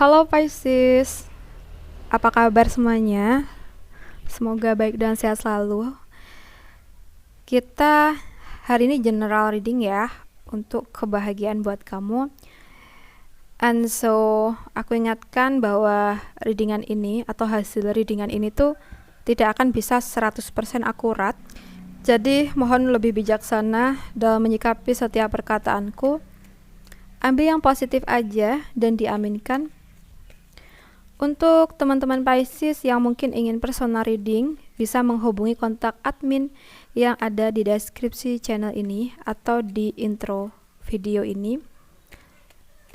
Halo Pisces, apa kabar semuanya? Semoga baik dan sehat selalu. Kita hari ini general reading ya, untuk kebahagiaan buat kamu. And so, aku ingatkan bahwa readingan ini atau hasil readingan ini tuh tidak akan bisa 100% akurat. Jadi, mohon lebih bijaksana dalam menyikapi setiap perkataanku. Ambil yang positif aja dan diaminkan. Untuk teman-teman Pisces yang mungkin ingin personal reading, bisa menghubungi kontak admin yang ada di deskripsi channel ini atau di intro video ini.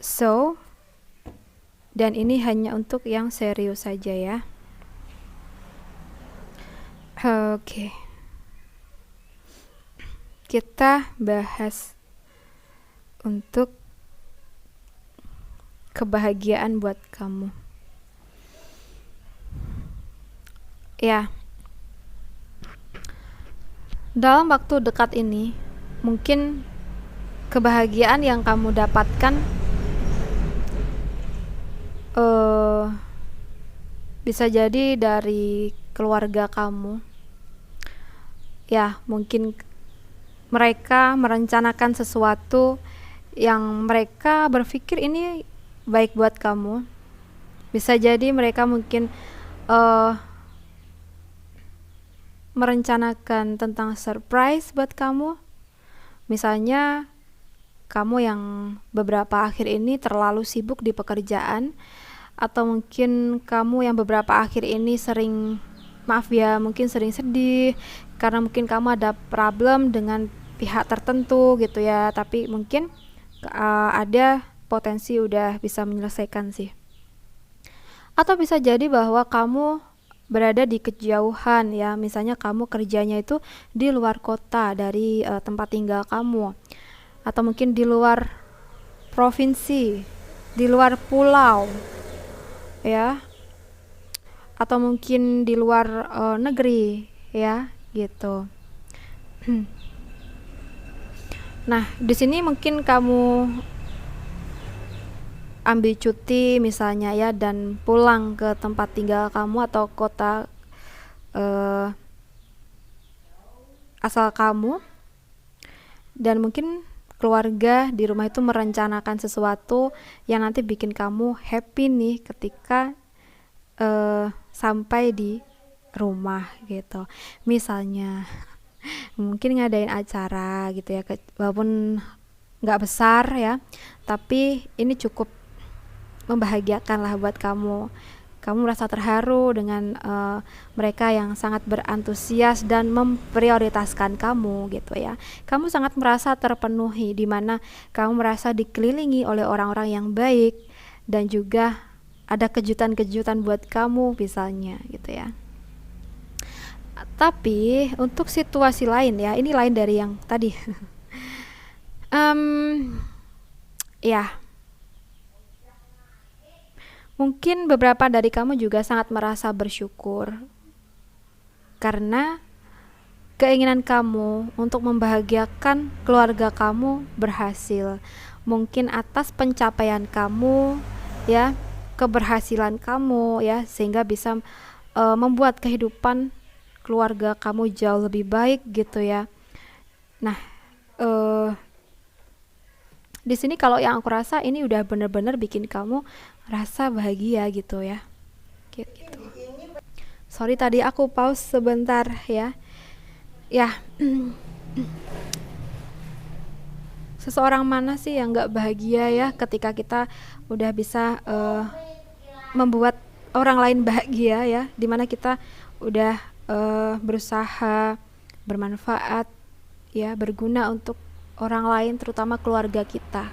So, dan ini hanya untuk yang serius saja ya. Oke. Kita bahas untuk kebahagiaan buat kamu. Ya, dalam waktu dekat ini, mungkin kebahagiaan yang kamu dapatkan bisa jadi dari keluarga kamu. Ya, mungkin mereka merencanakan sesuatu yang mereka berpikir ini baik buat kamu. Bisa jadi mereka mungkin merencanakan tentang surprise buat kamu. Misalnya kamu yang beberapa akhir ini terlalu sibuk di pekerjaan, atau mungkin kamu yang beberapa akhir ini sering sedih karena mungkin kamu ada problem dengan pihak tertentu gitu ya, tapi mungkin ada potensi udah bisa menyelesaikan sih. Atau bisa jadi bahwa kamu berada di kejauhan ya, misalnya kamu kerjanya itu di luar kota dari tempat tinggal kamu, atau mungkin di luar provinsi, di luar pulau ya, atau mungkin di luar negeri ya gitu. Nah, di sini mungkin kamu ambil cuti misalnya ya, dan pulang ke tempat tinggal kamu atau kota asal kamu, dan mungkin keluarga di rumah itu merencanakan sesuatu yang nanti bikin kamu happy nih ketika sampai di rumah gitu. Misalnya mungkin ngadain acara gitu ya, walaupun nggak besar ya, tapi ini cukup membahagiakan lah buat kamu. Kamu merasa terharu dengan mereka yang sangat berantusias dan memprioritaskan kamu gitu ya. Kamu sangat merasa terpenuhi, di mana kamu merasa dikelilingi oleh orang-orang yang baik, dan juga ada kejutan-kejutan buat kamu misalnya gitu ya. Tapi untuk situasi lain ya, ini lain dari yang tadi. Ya, mungkin beberapa dari kamu juga sangat merasa bersyukur karena keinginan kamu untuk membahagiakan keluarga kamu berhasil. Mungkin atas pencapaian kamu ya, keberhasilan kamu ya, sehingga bisa membuat kehidupan keluarga kamu jauh lebih baik gitu ya. Nah, di sini kalau yang aku rasa ini udah bener-bener bikin kamu rasa bahagia gitu ya. Gitu. Sorry tadi aku pause sebentar ya. Ya, seseorang mana sih yang nggak bahagia ya ketika kita udah bisa membuat orang lain bahagia ya, dimana kita udah berusaha bermanfaat ya, berguna untuk orang lain, terutama keluarga kita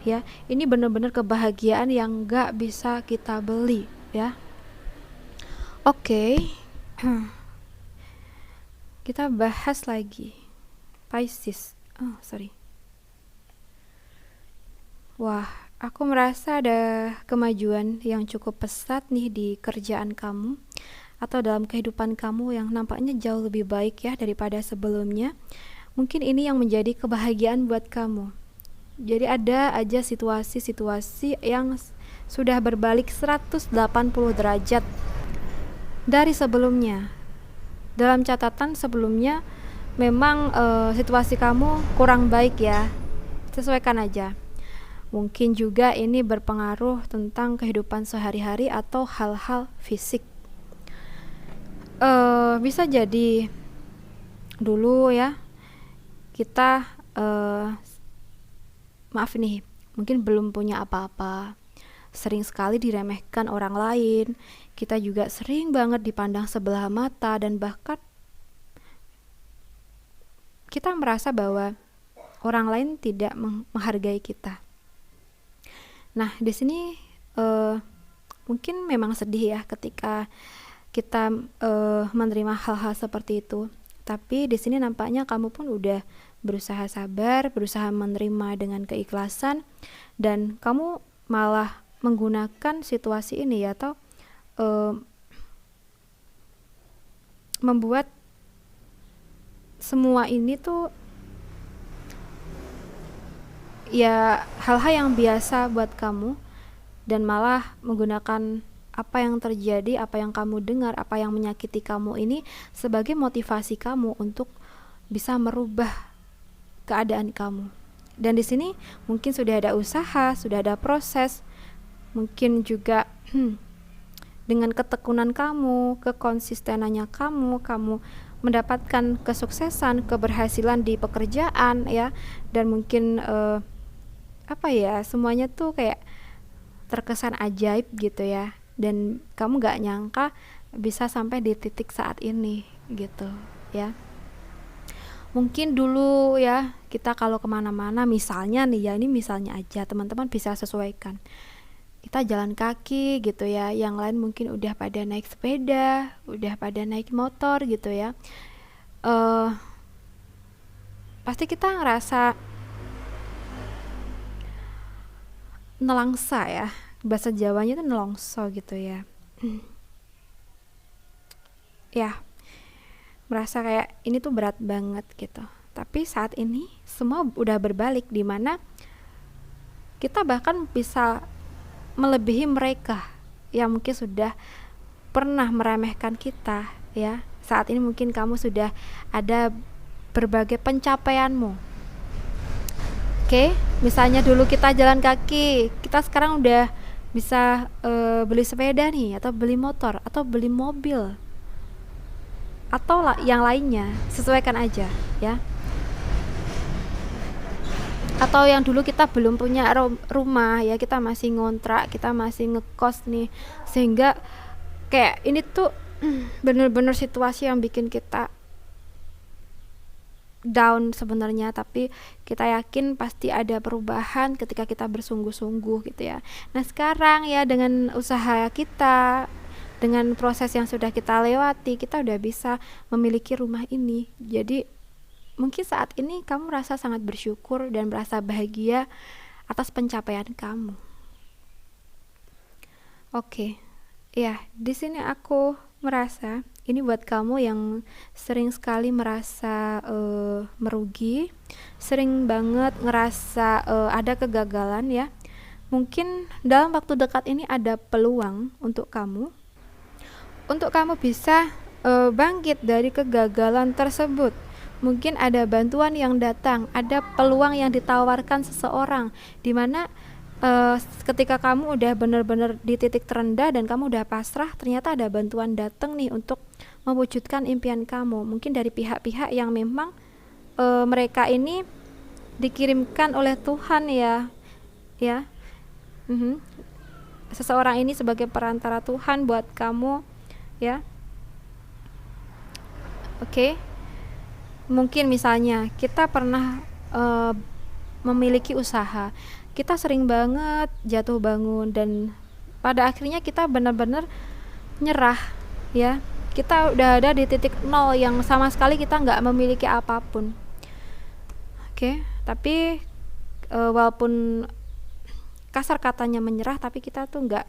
ya. Ini benar-benar kebahagiaan yang nggak bisa kita beli ya. Oke. Kita bahas lagi Pisces. Sorry. Wah, aku merasa ada kemajuan yang cukup pesat nih di kerjaan kamu atau dalam kehidupan kamu yang nampaknya jauh lebih baik ya daripada sebelumnya. Mungkin ini yang menjadi kebahagiaan buat kamu. Jadi ada aja situasi-situasi yang sudah berbalik 180 derajat dari sebelumnya. Dalam catatan sebelumnya memang situasi kamu kurang baik ya, sesuaikan aja. Mungkin juga ini berpengaruh tentang kehidupan sehari-hari atau hal-hal fisik. Bisa jadi dulu ya kita maaf nih, mungkin belum punya apa-apa, sering sekali diremehkan orang lain, kita juga sering banget dipandang sebelah mata, dan bahkan kita merasa bahwa orang lain tidak menghargai kita. Nah, di sini mungkin memang sedih ya ketika kita menerima hal-hal seperti itu. Tapi di sini nampaknya kamu pun udah berusaha sabar, berusaha menerima dengan keikhlasan, dan kamu malah menggunakan situasi ini ya, atau membuat semua ini tuh ya hal-hal yang biasa buat kamu, dan malah menggunakan apa yang terjadi, apa yang kamu dengar, apa yang menyakiti kamu ini sebagai motivasi kamu untuk bisa merubah keadaan kamu. Dan di sini mungkin sudah ada usaha, sudah ada proses, mungkin juga dengan ketekunan kamu, kekonsistenannya kamu mendapatkan kesuksesan, keberhasilan di pekerjaan ya, dan mungkin semuanya tuh kayak terkesan ajaib gitu ya, dan kamu gak nyangka bisa sampai di titik saat ini gitu ya. Mungkin dulu ya kita kalau kemana-mana, misalnya nih ya, ini misalnya aja, teman-teman bisa sesuaikan, kita jalan kaki gitu ya, yang lain mungkin udah pada naik sepeda, udah pada naik motor gitu ya. Pasti kita ngerasa nelangsa ya, bahasa Jawanya itu nelongso gitu ya. Ya, merasa kayak ini tuh berat banget gitu. Tapi saat ini semua udah berbalik, dimana kita bahkan bisa melebihi mereka yang mungkin sudah pernah meremehkan kita ya. Saat ini mungkin kamu sudah ada berbagai pencapaianmu. Oke, misalnya dulu kita jalan kaki, kita sekarang udah bisa beli sepeda nih, atau beli motor, atau beli mobil, atau yang lainnya, sesuaikan aja ya. Atau yang dulu kita belum punya rumah ya, kita masih ngontrak, kita masih ngekos nih, sehingga kayak ini tuh bener-bener situasi yang bikin kita down sebenarnya, tapi kita yakin pasti ada perubahan ketika kita bersungguh-sungguh gitu ya. Nah sekarang ya, dengan usaha kita, dengan proses yang sudah kita lewati, kita udah bisa memiliki rumah ini. Jadi mungkin saat ini kamu merasa sangat bersyukur dan merasa bahagia atas pencapaian kamu. Oke. Ya, di sini aku merasa ini buat kamu yang sering sekali merasa merugi, sering banget ngerasa ada kegagalan ya. Mungkin dalam waktu dekat ini ada peluang untuk kamu bisa bangkit dari kegagalan tersebut. Mungkin ada bantuan yang datang, ada peluang yang ditawarkan seseorang, dimana ketika kamu udah benar-benar di titik terendah dan kamu udah pasrah, ternyata ada bantuan datang nih untuk mewujudkan impian kamu. Mungkin dari pihak-pihak yang memang mereka ini dikirimkan oleh Tuhan ya. Seseorang ini sebagai perantara Tuhan buat kamu ya. Oke. Mungkin misalnya kita pernah memiliki usaha, kita sering banget jatuh bangun, dan pada akhirnya kita benar-benar nyerah ya. Kita udah ada di titik nol yang sama sekali kita nggak memiliki apapun. Oke, tapi walaupun kasar katanya menyerah, tapi kita tuh nggak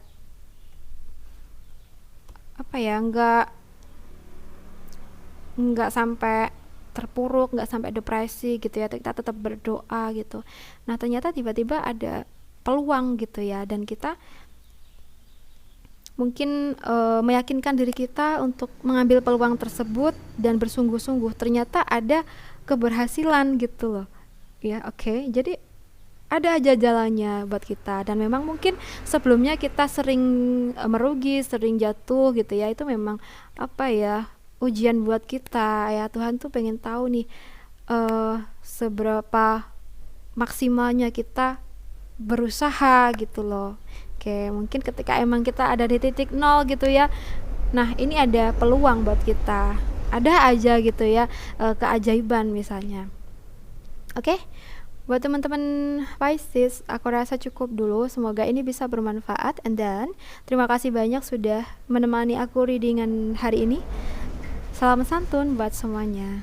sampai terpuruk, nggak sampai depresi gitu ya, kita tetap berdoa gitu. Nah ternyata tiba-tiba ada peluang gitu ya, dan kita mungkin meyakinkan diri kita untuk mengambil peluang tersebut dan bersungguh-sungguh. Ternyata ada keberhasilan gitu loh. Ya, oke. Jadi ada aja jalannya buat kita, dan memang mungkin sebelumnya kita sering merugi, sering jatuh gitu ya. Itu memang apa ya, ujian buat kita ya. Tuhan tuh pengen tahu nih seberapa maksimalnya kita berusaha gitu loh. Oke, mungkin ketika emang kita ada di titik nol gitu ya, nah ini ada peluang buat kita, ada aja gitu ya, keajaiban misalnya. Oke, buat teman-teman Pisces, aku rasa cukup dulu. Semoga ini bisa bermanfaat. And then, terima kasih banyak sudah menemani aku readingan hari ini. Salam santun buat semuanya.